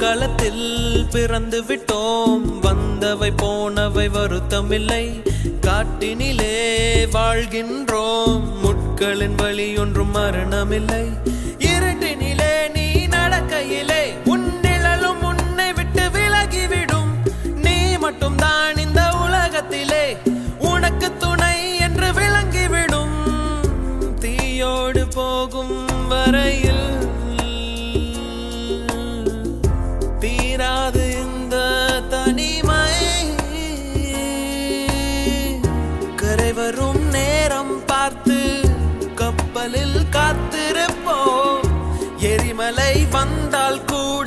களத்தில் பிறந்து விட்டோம், வந்தவை போனவை வருத்தமில்லை. காட்டினிலே வாழ்கின்றோம், முட்களின் வழி ஒன்றும் மரணமில்லை. இருட்டினிலே நீ நடக்கையிலே உன் நிழலும் உன்னை விட்டு விலகிவிடும். நீ மட்டும் தான் இந்த உலகத்திலே உனக்கு துணை என்று விளங்கிவிடும். தீயோடு போகும் வரையில் தீராது இந்த தனிமை. கரை வரும் நேரம் பார்த்து கப்பலில் காத்திருப்போம். எரிமலை வந்தால் கூட